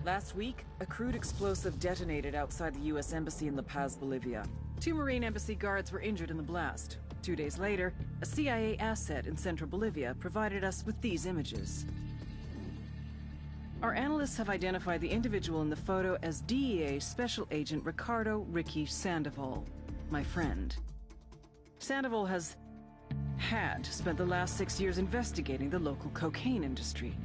Last week, a crude explosive detonated outside the U.S. Embassy in La Paz, Bolivia. 2 Marine Embassy guards were injured in the blast. 2 days later, a CIA asset in central Bolivia provided us with these images. Our analysts have identified the individual in the photo as DEA Special Agent Ricardo Ricky Sandoval, my friend. Sandoval had spent the last 6 years investigating the local cocaine industry.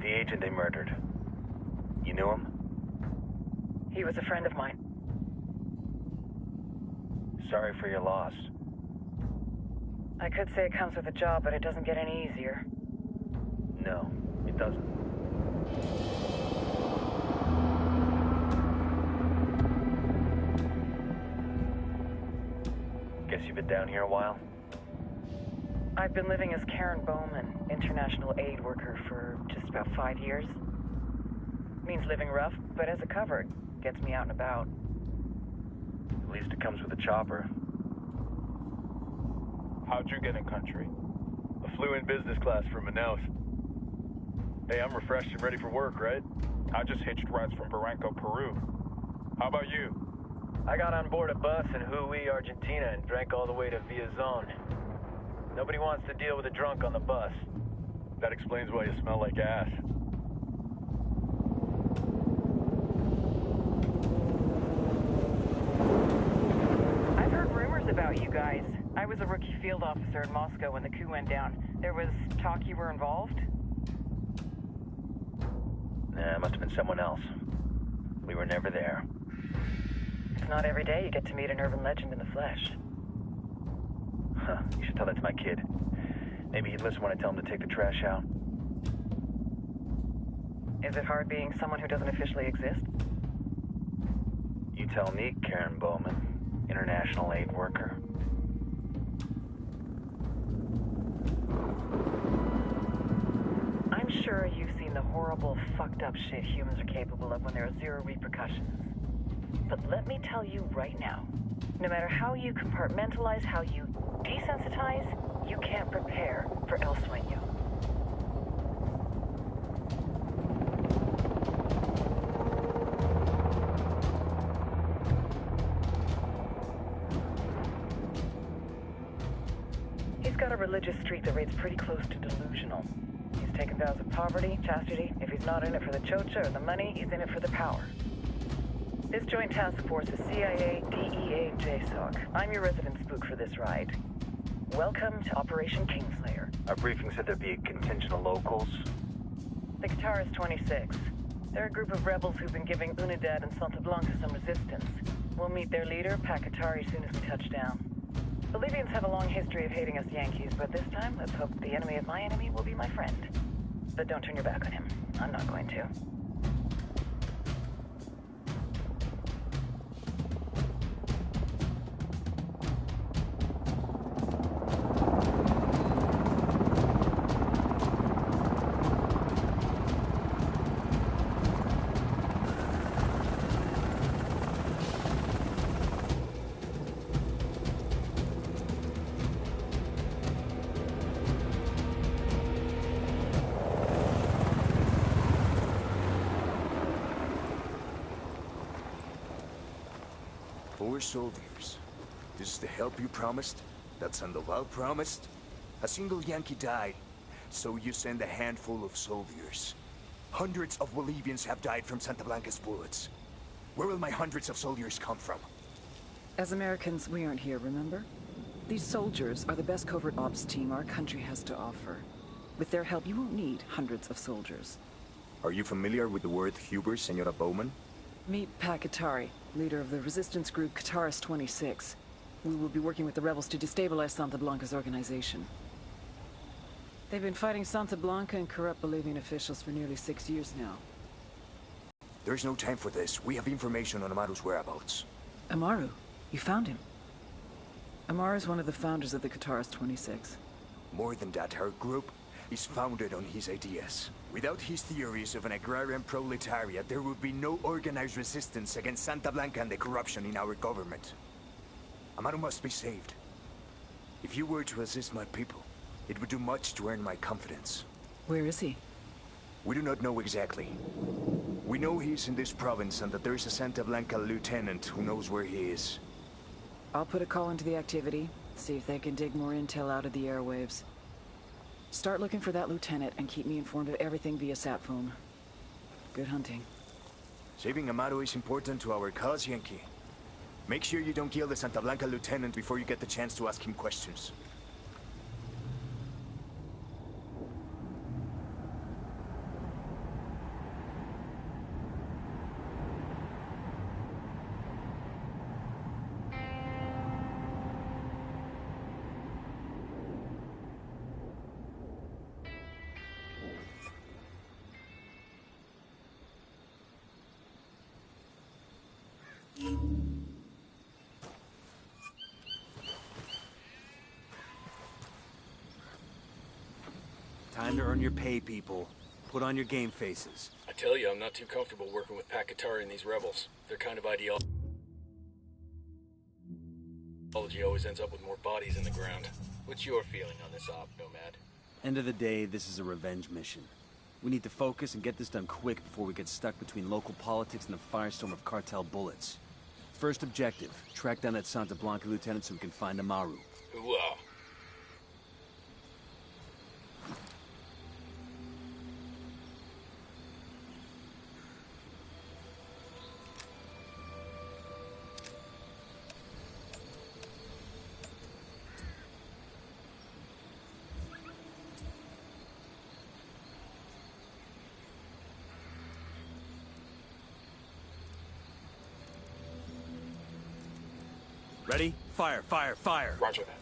The agent they murdered. You knew him? He was a friend of mine. Sorry for your loss. I could say it comes with a job, but it doesn't get any easier. No, it doesn't. Guess you've been down here a while? I've been living as Karen Bowman, international aid worker, for just about 5 years. Means living rough, but as a cover, gets me out and about. At least it comes with a chopper. How'd you get in country? I flew in business class from Manaus. Hey, I'm refreshed and ready for work, right? I just hitched rides from Barranco, Peru. How about you? I got on board a bus in Hui, Argentina, and drank all the way to Villa Zone. Nobody wants to deal with a drunk on the bus. That explains why you smell like ass. I've heard rumors about you guys. I was a rookie field officer in Moscow when the coup went down. There was talk you were involved? Nah, it must have been someone else. We were never there. It's not every day you get to meet an urban legend in the flesh. Huh, you should tell that to my kid. Maybe he'd listen when I tell him to take the trash out. Is it hard being someone who doesn't officially exist? You tell me, Karen Bowman, international aid worker. I'm sure you've seen the horrible, fucked up shit humans are capable of when there are zero repercussions. But let me tell you right now, no matter how you compartmentalize, how you desensitize, you can't prepare for El Sueño. He's got a religious streak that rates pretty close to delusional. He's taken vows of poverty, chastity. If he's not in it for the chocha or the money, he's in it for the power. This joint task force is CIA, DEA, and JSOC. I'm your resident spook for this ride. Welcome to Operation Kingslayer. Our briefing said there'd be a contingent of locals. The Guitarist 26. They're a group of rebels who've been giving Unidad and Santa Blanca some resistance. We'll meet their leader, Pakatari, soon as we touch down. Bolivians have a long history of hating us Yankees, but this time, let's hope the enemy of my enemy will be my friend. But don't turn your back on him. I'm not going to. Four soldiers. This is the help you promised? That Sandoval promised? A single Yankee died, so you send a handful of soldiers. Hundreds of Bolivians have died from Santa Blanca's bullets. Where will my hundreds of soldiers come from? As Americans, we aren't here, remember? These soldiers are the best covert ops team our country has to offer. With their help, you won't need hundreds of soldiers. Are you familiar with the word Huber, Senora Bowman? Meet Pakatari, leader of the resistance group Guitarist 26. We will be working with the rebels to destabilize Santa Blanca's organization. They've been fighting Santa Blanca and corrupt Bolivian officials for nearly 6 years now. There's no time for this. We have information on Amaru's whereabouts. Amaru? You found him? Amaru is one of the founders of the Guitarist 26. More than that, our group is founded on his ideas. Without his theories of an agrarian proletariat, there would be no organized resistance against Santa Blanca and the corruption in our government. Amaru must be saved. If you were to assist my people, it would do much to earn my confidence. Where is he? We do not know exactly. We know he's in this province and that there is a Santa Blanca lieutenant who knows where he is. I'll put a call into the activity, see if they can dig more intel out of the airwaves. Start looking for that lieutenant and keep me informed of everything via sat phone. Good hunting. Saving Amaru is important to our cause, Yankee. Make sure you don't kill the Santa Blanca lieutenant before you get the chance to ask him questions. Time to earn your pay, people. Put on your game faces. I tell you, I'm not too comfortable working with Pakatari and these rebels. Their kind of ideology always ends up with more bodies in the ground. What's your feeling on this op, Nomad? End of the day, this is a revenge mission. We need to focus and get this done quick before we get stuck between local politics and the firestorm of cartel bullets. First objective, track down that Santa Blanca lieutenant so we can find Amaru. Hooah. Ready? Fire, fire, fire! Roger that.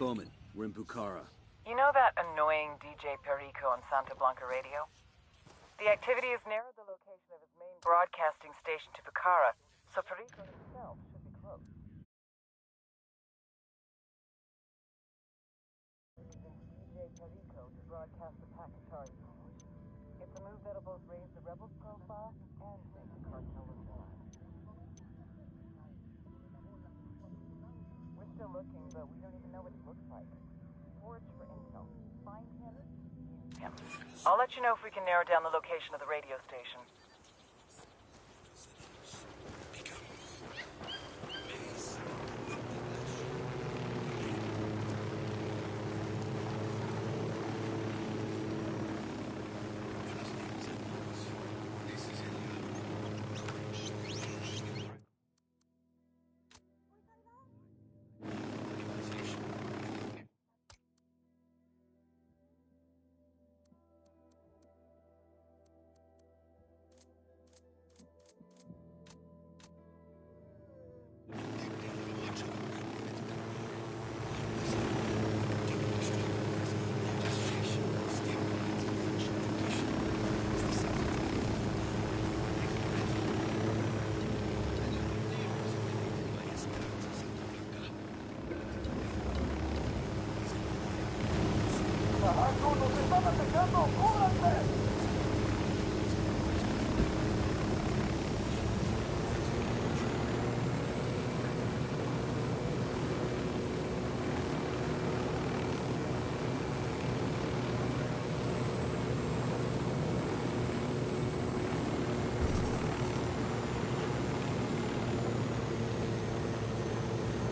Bowman, we're in Bukhara. You know that annoying DJ Perico on Santa Blanca radio? The activity has narrowed the location of his main broadcasting station to Bukhara, so Perico himself should be close. DJ Perico to broadcast the Pakatari message. It's a move that'll both raise the rebels' profile and make the cartel look bad. We're still looking, but we don't even know what he looks like. Forge for intel. Find him, use him. I'll let you know if we can narrow down the location of the radio station.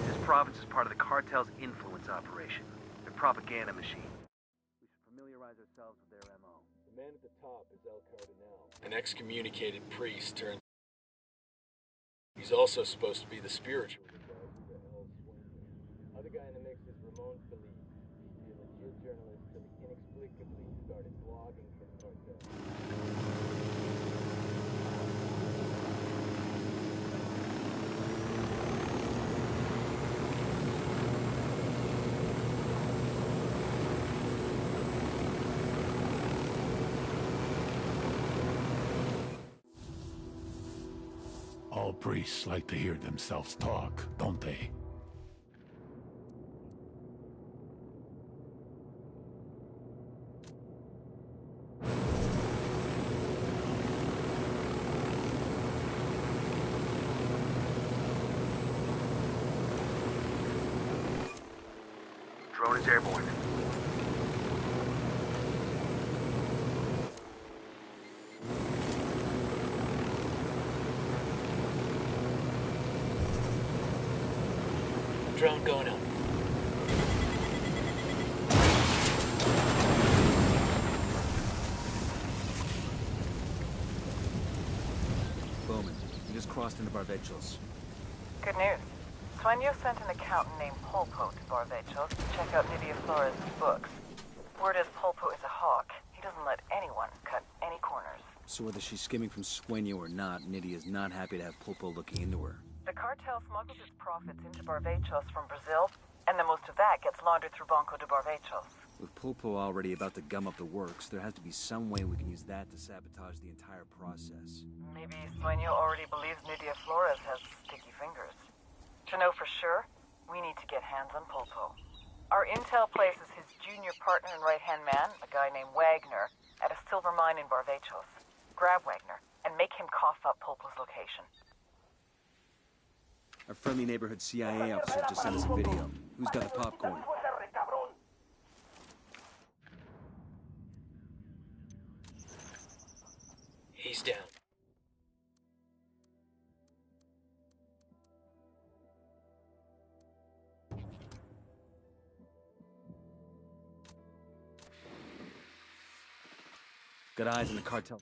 This province is part of the cartel's influence operation. Their propaganda machine. We should familiarize ourselves with their MO. The man at the top is El Cardinal, an excommunicated priest turned... He's also supposed to be the spiritual guy. Who the hell's Swing? Other guy in the mix All priests like to hear themselves talk, don't they? Drone is airborne. Drone going up. Bowman, we just crossed into Barvechos. Good news. Sueño sent an accountant named Polpo to Barvechos to check out Nydia Flores' books. Word is Polpo is a hawk. He doesn't let anyone cut any corners. So whether she's skimming from Sueño or not, Nydia's not happy to have Pulpo looking into her. The cartel smuggles its profits into Barvechos from Brazil, and then most of that gets laundered through Banco de Barvechos. With Pulpo already about to gum up the works, there has to be some way we can use that to sabotage the entire process. Maybe Sueño already believes Nydia Flores has sticky fingers. To know for sure, we need to get hands on Polpo. Our intel places his junior partner and right-hand man, a guy named Wagner, at a silver mine in Barvechos. Grab Wagner and make him cough up Polpo's location. Our friendly neighborhood CIA officer just sent us a video. Who's got the popcorn? He's down. Got eyes on the cartel.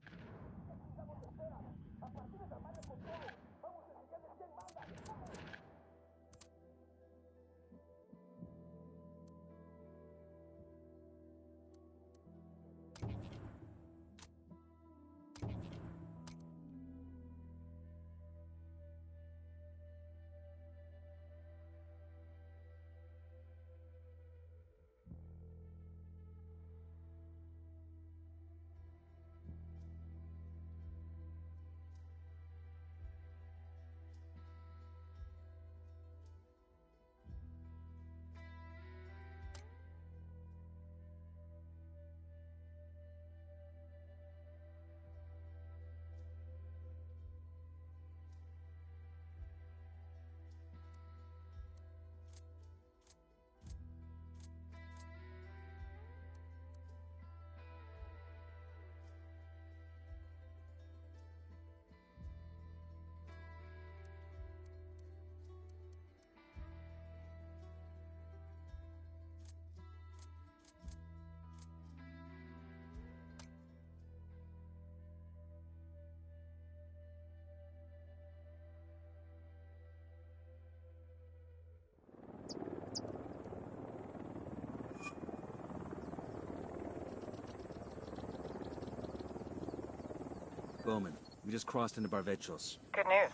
Bowman, we just crossed into Barvechos. Good news.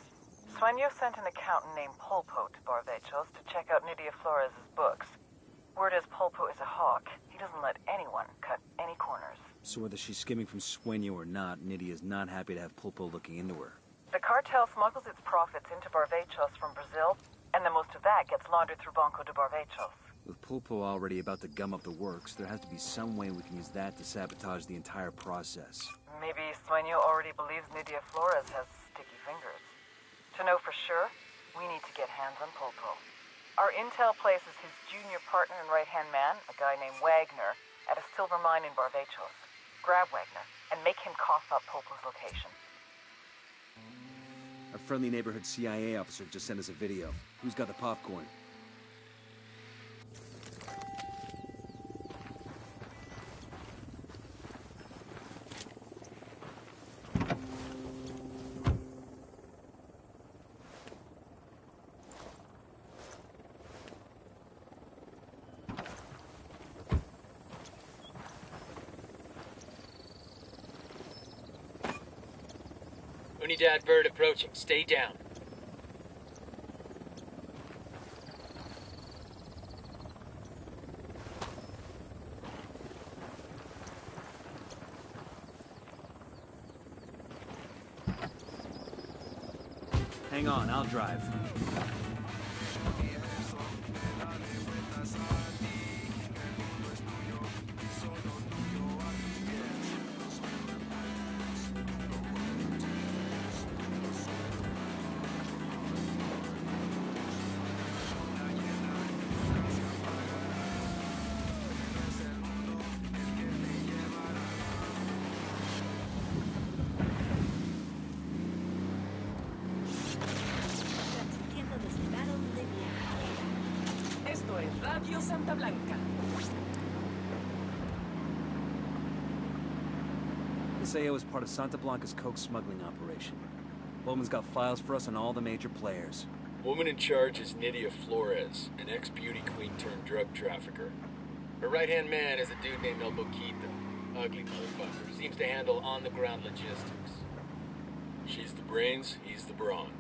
Sueño sent an accountant named Polpo to Barvechos to check out Nydia Flores' books. Word is Polpo is a hawk. He doesn't let anyone cut any corners. So whether she's skimming from Sueño or not, Nydia's not happy to have Pulpo looking into her. The cartel smuggles its profits into Barvechos from Brazil, and then most of that gets laundered through Banco de Barvechos. With Pulpo already about to gum up the works, there has to be some way we can use that to sabotage the entire process. Maybe Sueño already believes Nydia Flores has sticky fingers. To know for sure, we need to get hands on Polpo. Our intel places his junior partner and right-hand man, a guy named Wagner, at a silver mine in Barvechos. Grab Wagner and make him cough up Polpo's location. Our friendly neighborhood CIA officer just sent us a video. Who's got the popcorn? Unidad bird approaching. Stay down. Hang on, I'll drive. Esto es Radio Santa Blanca. This AO is part of Santa Blanca's coke smuggling operation. Bowman's got files for us on all the major players. Woman in charge is Nydia Flores, an ex-beauty queen turned drug trafficker. Her right-hand man is a dude named El Boquita. Ugly motherfucker. Seems to handle on-the-ground logistics. She's the brains, he's the brawn.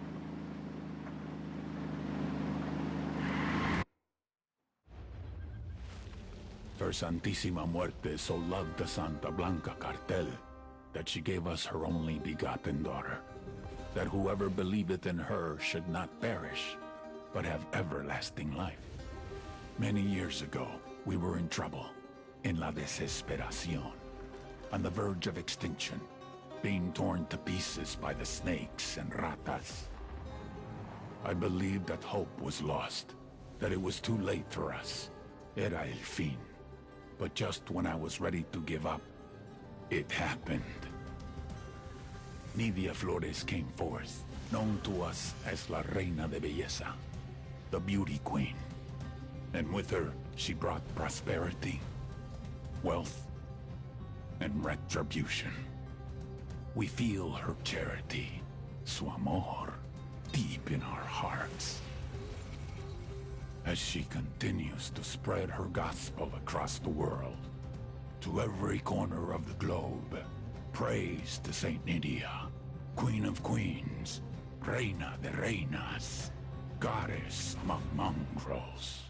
Her Santísima Muerte so loved the Santa Blanca cartel that she gave us her only begotten daughter, that whoever believeth in her should not perish, but have everlasting life. Many years ago, we were in trouble, in la desesperación, on the verge of extinction, being torn to pieces by the snakes and ratas. I believed that hope was lost, that it was too late for us. Era el fin. But just when I was ready to give up, it happened. Nydia Flores came forth, known to us as La Reina de Belleza, the beauty queen. And with her, she brought prosperity, wealth, and retribution. We feel her charity, su amor, deep in our hearts. As she continues to spread her gospel across the world, to every corner of the globe, praise to Saint Nydia, Queen of Queens, Reina de Reinas, Goddess among mongrels.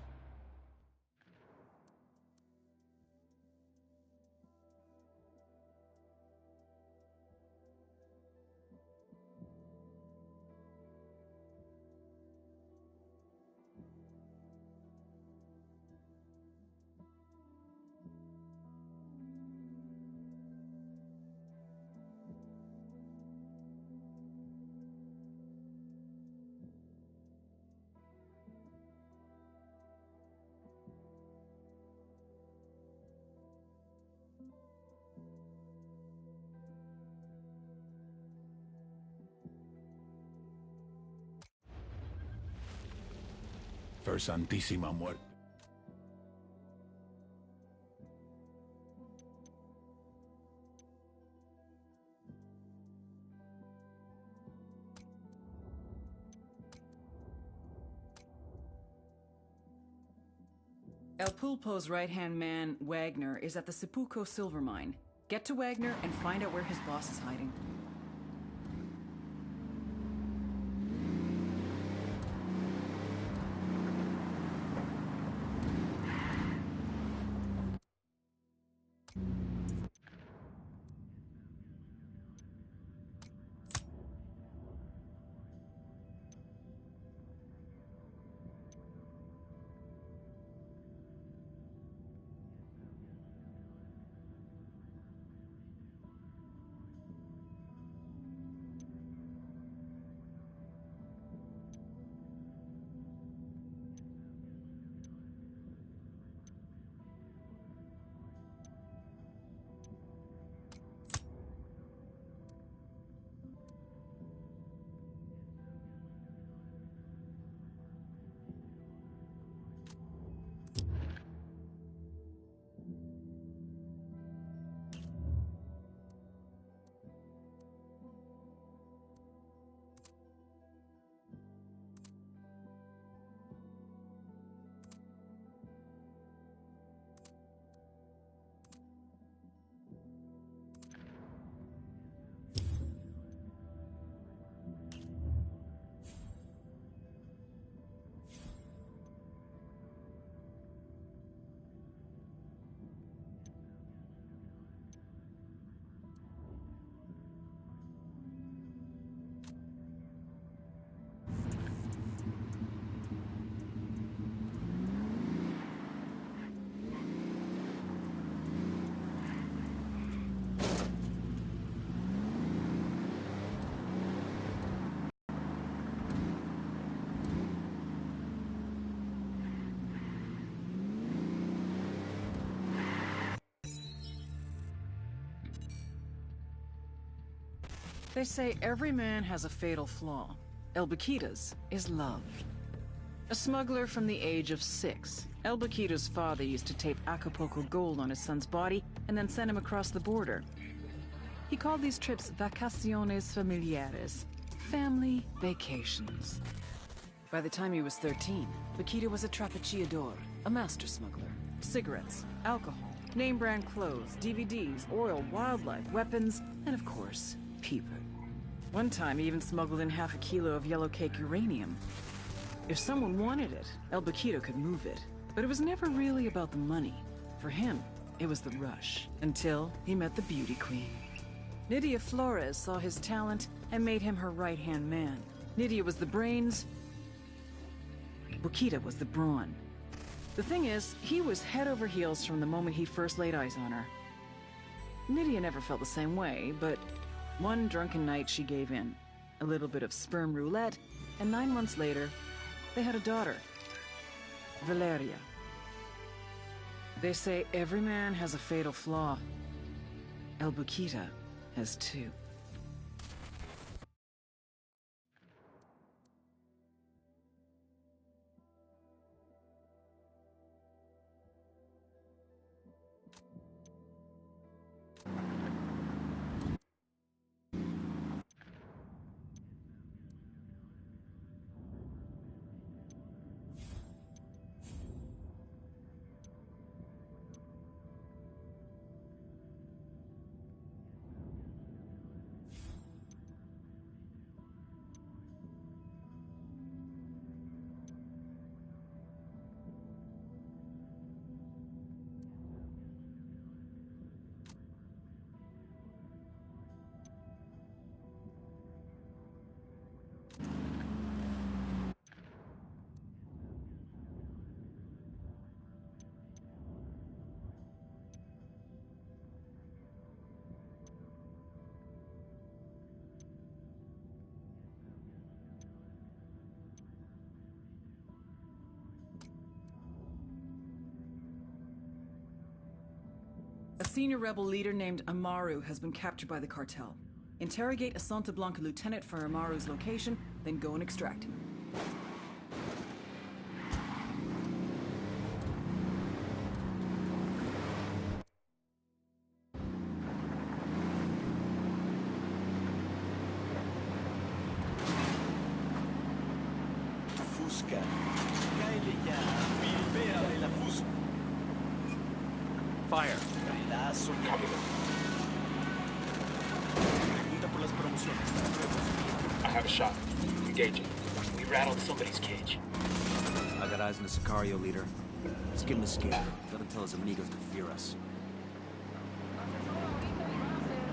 For Santísima Muerte. El Pulpo's right-hand man, Wagner, is at the Sepulcro silver mine. Get to Wagner and find out where his boss is hiding. They say every man has a fatal flaw. El Baquita's is love. A smuggler from the age of 6, El Baquita's father used to tape Acapulco gold on his son's body and then send him across the border. He called these trips vacaciones familiares, family vacations. By the time he was 13, Baquita was a trapechiador, a master smuggler. Cigarettes, alcohol, name-brand clothes, DVDs, oil, wildlife, weapons, and of course, people. One time he even smuggled in half a kilo of yellow cake uranium. If someone wanted it, El Baquita could move it. But it was never really about the money. For him, it was the rush, until he met the beauty queen. Nydia Flores saw his talent and made him her right-hand man. Nydia was the brains, Baquita was the brawn. The thing is, he was head over heels from the moment he first laid eyes on her. Nydia never felt the same way, but one drunken night she gave in. A little bit of sperm roulette, and 9 months later, they had a daughter, Valeria. They say every man has a fatal flaw. El Baquita has 2. A senior rebel leader named Amaru has been captured by the cartel. Interrogate a Santa Blanca lieutenant for Amaru's location, then go and extract him. Fusca. Cáele ya. Pilpéale la Fusca. Fire. I have a shot. Engaging. We rattled somebody's cage. I got eyes on the Sicario leader. Let's give him a scare. Let him tell his amigos to fear us.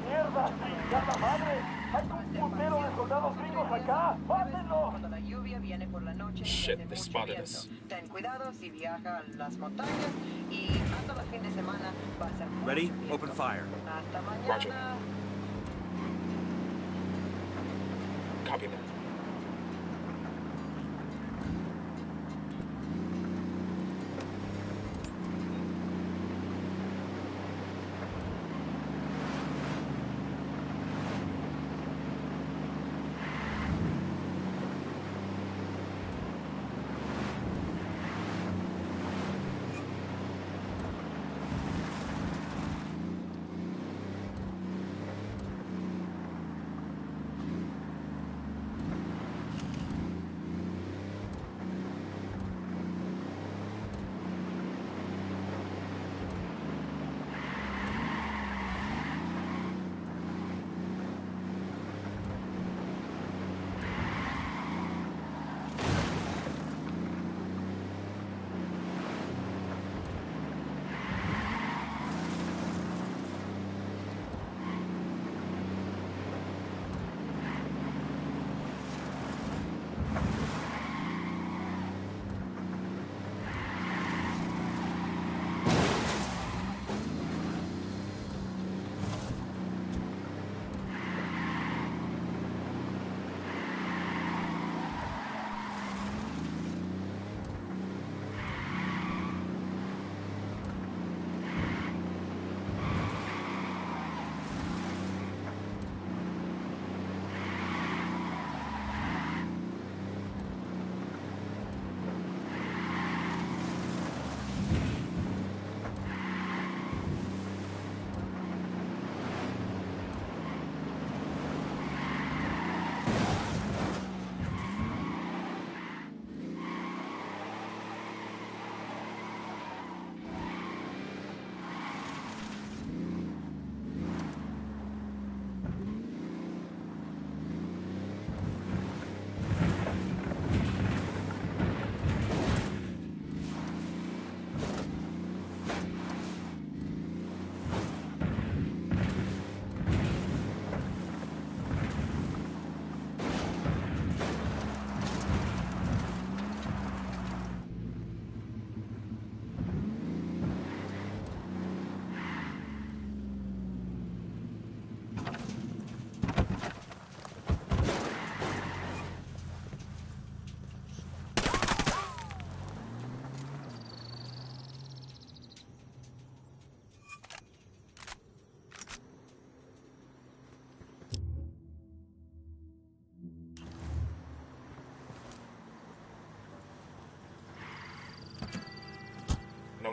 ¡Mierda! ¡Ya la madre! ¡Hay un putero de soldados gringos acá! ¡Mátenlo! Shit, they spotted us. Ready? Open fire. Roger. Copy that.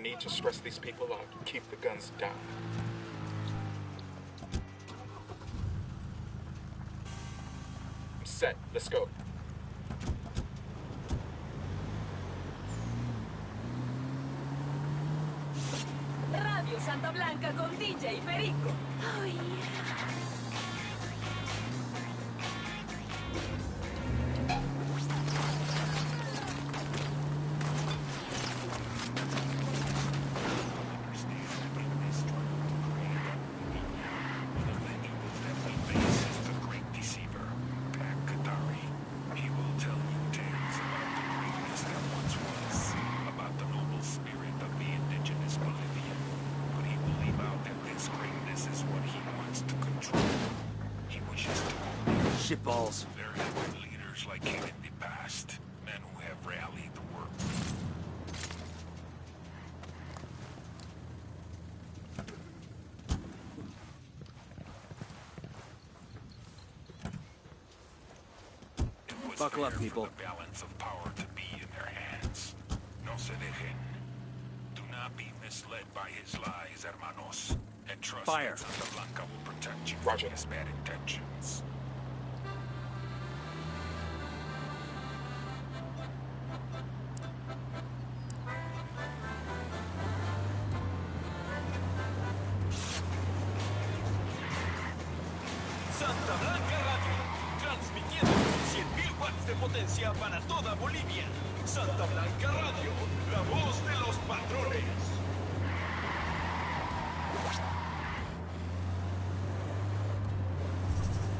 need to stress these people out. Keep the guns down. I'm set. Let's go. Radio Santa Blanca con DJ Perico. Oh, yeah. Shitballs. There have been leaders like him in the past, men who have rallied the world. Buckle up, people. The balance of power to be in their hands. No se dejen. Do not be misled by his lies, hermanos. And trust Fire. that Santa Blanca will protect you Roger. from his bad intentions. Santa Blanca Radio, transmitiendo 100.000 watts de potencia para toda Bolivia. Santa Blanca Radio, la voz de los patrones.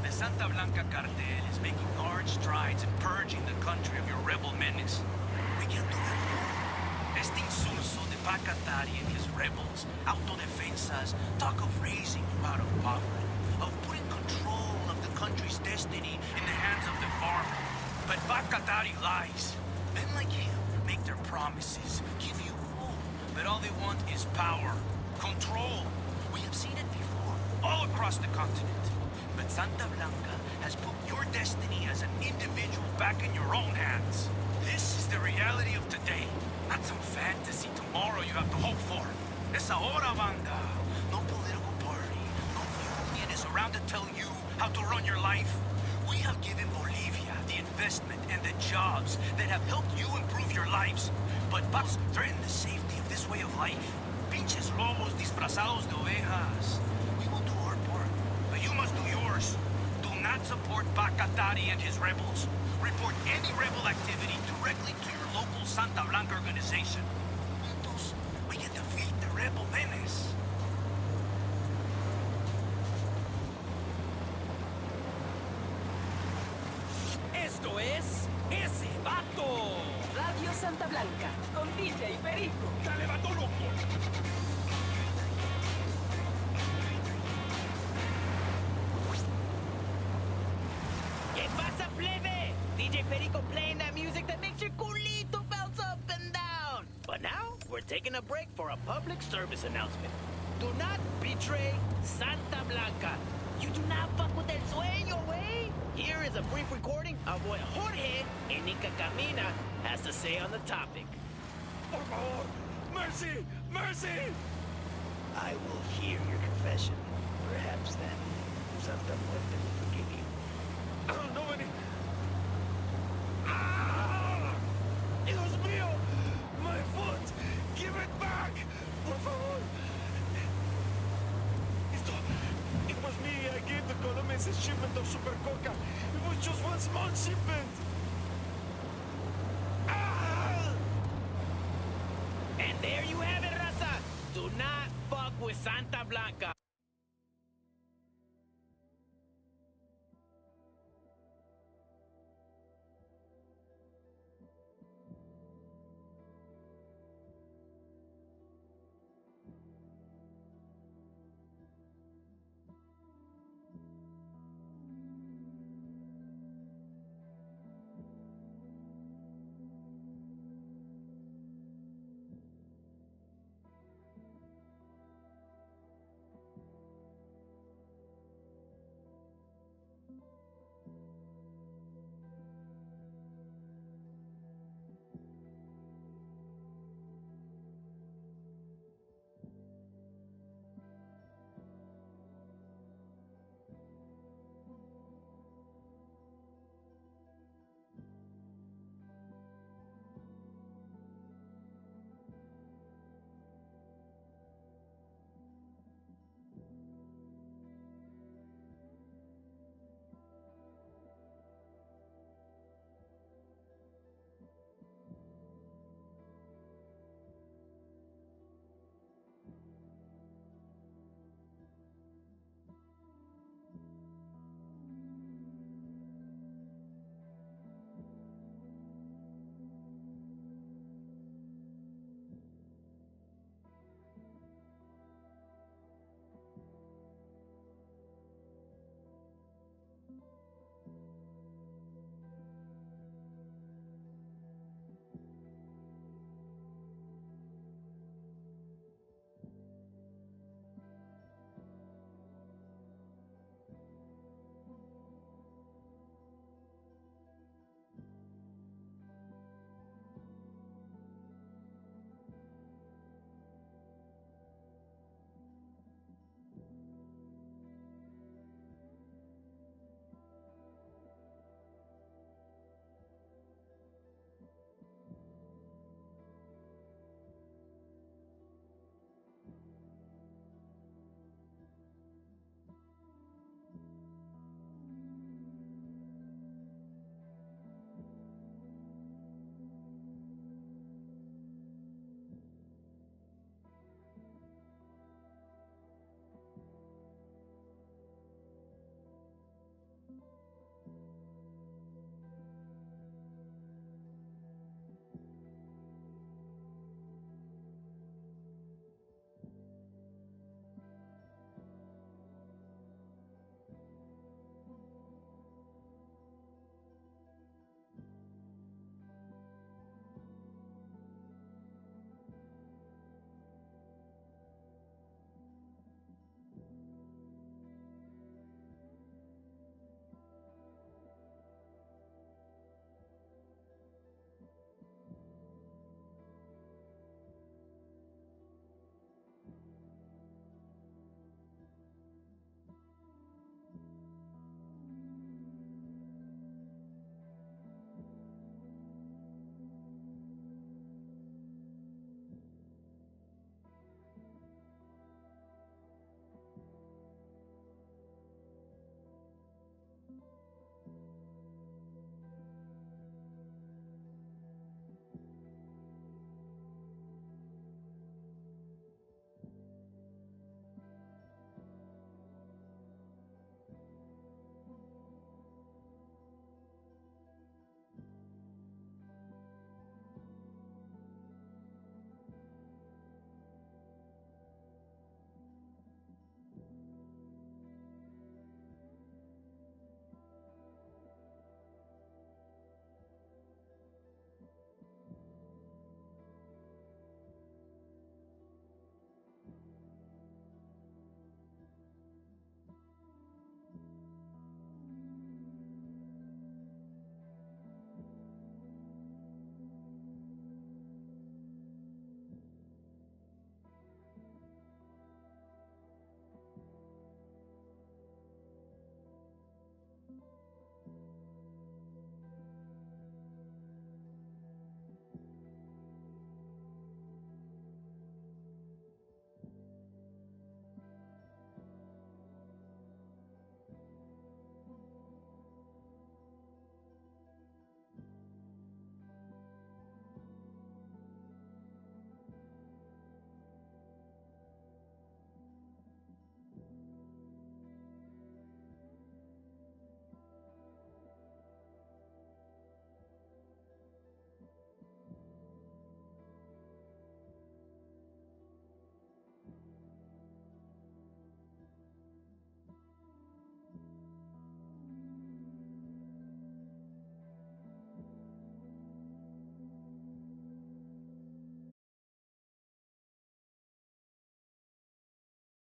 The Santa Blanca cartel is making large strides in purging the country of your rebel menace. We can't do it alone. Este insulso de Pacatari and his rebels, autodefensas, talk of raising you out of poverty, of putting control of the country's destiny in the hands of the farmer. But Pacatari lies. Men like him make their promises, give you hope, but all they want is power, control. We have seen it before, all across the continent. But Santa Blanca has put your destiny as an individual back in your own hands. This is the reality of today, not some fantasy tomorrow you have to hope for. Es ahora, banda. No political party, no union is around to tell you how to run your life. We have given Bolivia the investment and the jobs that have helped you improve your lives. But Paps threaten the safety of this way of life. Pinches lobos disfrazados de ovejas. We will do our part, but you must do yours. Do not support Pacatari and his rebels. Report any rebel activity directly to your local Santa Blanca organization. Juntos, we can defeat the rebel menace. Esto es Ese Vato. Radio Santa Blanca con DJ Perico. Dale, vato loco. ¿Qué pasa, plebe? DJ Perico playing that music that makes your culito bounce up and down. But now, we're taking a break for a public service announcement. Do not betray Santa Blanca. You do not fuck with el sueño, wey. Here is a brief recording of what Jorge in Nica Camina has to say on the topic. Por favor, mercy, mercy. I will hear your confession. Perhaps then, Santa Muerte will forgive you. Nobody. Ah! Dios mío! My foot! Give it back! Por favor! It was me. I gave the Colombians a shipment of Super Coca. It was just one small shipment. Ah! And there you have it, raza. Do not fuck with Santa Blanca.